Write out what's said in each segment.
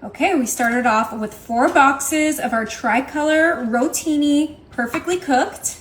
Okay, we started off with 4 boxes of our tricolor rotini, perfectly cooked.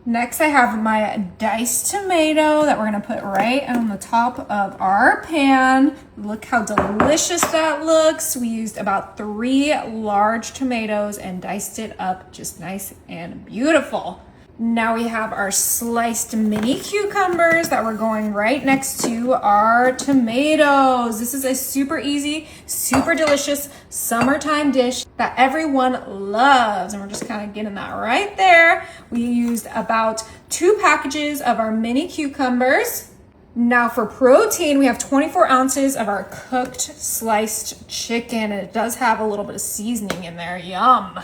Next, I have my diced tomato that we're gonna put right on the top of our pan. Look how delicious that looks. We used about 3 large tomatoes and diced it up just nice and beautiful. Now we have our sliced mini cucumbers that we're going right next to our tomatoes. This is a super easy, super delicious summertime dish that everyone loves. And we're just kind of getting that right there. We used about 2 packages of our mini cucumbers. Now for protein, we have 24 ounces of our cooked sliced chicken. And it does have a little bit of seasoning in there, yum.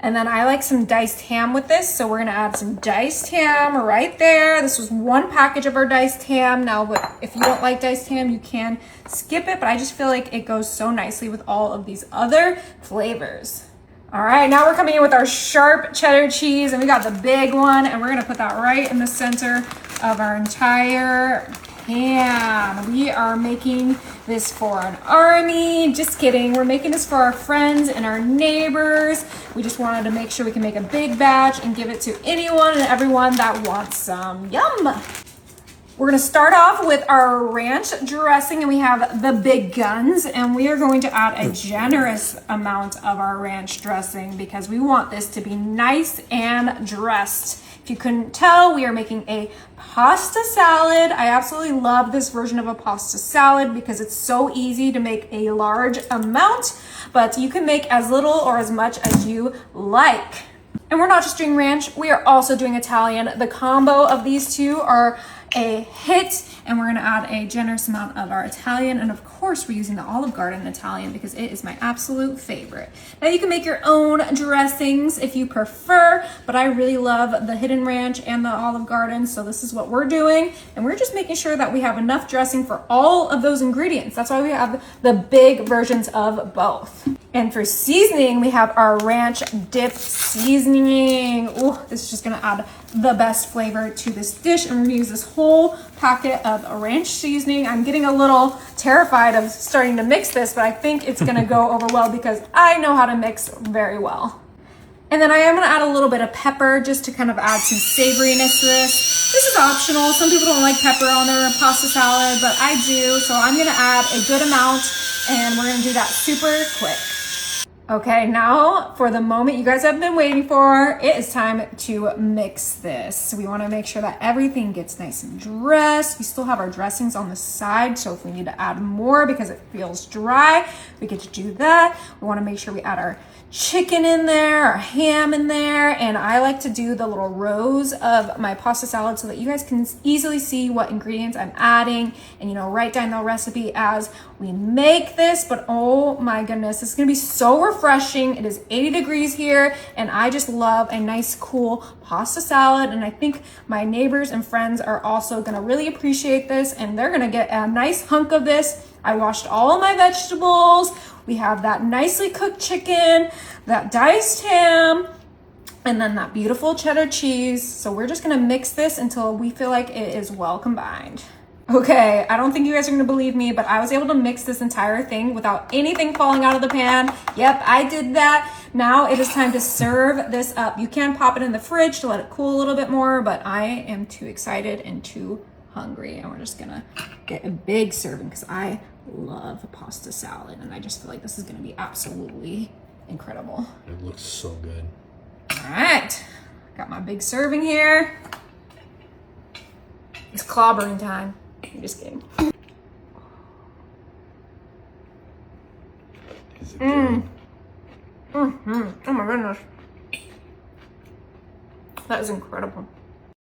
And then I like some diced ham with this, so we're gonna add some diced ham right there. This was 1 package of our diced ham. Now, if you don't like diced ham, you can skip it, but I just feel like it goes so nicely with all of these other flavors. All right, now we're coming in with our sharp cheddar cheese, and we got the big one, and we're gonna put that right in the center of our entire pan. We are making this for an army. Just kidding. We're making this for our friends and our neighbors. We just wanted to make sure we can make a big batch and give it to anyone and everyone that wants some. Yum! We're gonna start off with our ranch dressing, and we have the big guns, and we are going to add a generous amount of our ranch dressing because we want this to be nice and dressed. If you couldn't tell, we are making a pasta salad. I absolutely love this version of a pasta salad because it's so easy to make a large amount, but you can make as little or as much as you like. And we're not just doing ranch, we are also doing Italian. The combo of these two are a hit, and we're gonna add a generous amount of our Italian, and of course we're using the Olive Garden Italian because it is my absolute favorite. Now you can make your own dressings if you prefer, but I really love the Hidden Ranch and the Olive Garden, so this is what we're doing, and we're just making sure that we have enough dressing for all of those ingredients. That's why we have the big versions of both. And for seasoning, we have our ranch dip seasoning. Ooh, this is just gonna add the best flavor to this dish, and we're gonna use this whole packet of ranch seasoning. I'm getting a little terrified of starting to mix this, but I think it's gonna go over well because I know how to mix very well. And then I am gonna add a little bit of pepper just to kind of add some savoriness to this. This is optional. Some people don't like pepper on their pasta salad, but I do, so I'm gonna add a good amount, and we're gonna do that super quick. Okay, now for the moment you guys have been waiting for, it is time to mix this. We wanna make sure that everything gets nice and dressed. We still have our dressings on the side, so if we need to add more because it feels dry, we get to do that. We wanna make sure we add our chicken in there, our ham in there, and I like to do the little rows of my pasta salad so that you guys can easily see what ingredients I'm adding and, you know, write down the recipe as we make this. But oh my goodness, this is gonna be so refreshing. It is 80 degrees here, and I just love a nice cool pasta salad, and I think my neighbors and friends are also gonna really appreciate this, and they're gonna get a nice hunk of this. I washed all of my vegetables. We have that nicely cooked chicken, that diced ham, and then that beautiful cheddar cheese. So we're just gonna mix this until we feel like it is well combined. Okay, I don't think you guys are gonna believe me, but I was able to mix this entire thing without anything falling out of the pan. Yep, I did that. Now it is time to serve this up. You can pop it in the fridge to let it cool a little bit more, but I am too excited and too hungry, and we're just gonna get a big serving because I love pasta salad, and I just feel like this is gonna be absolutely incredible. It looks so good. All right, got my big serving here. It's clobbering time. I'm just kidding. Is it good? Oh my goodness. That is incredible.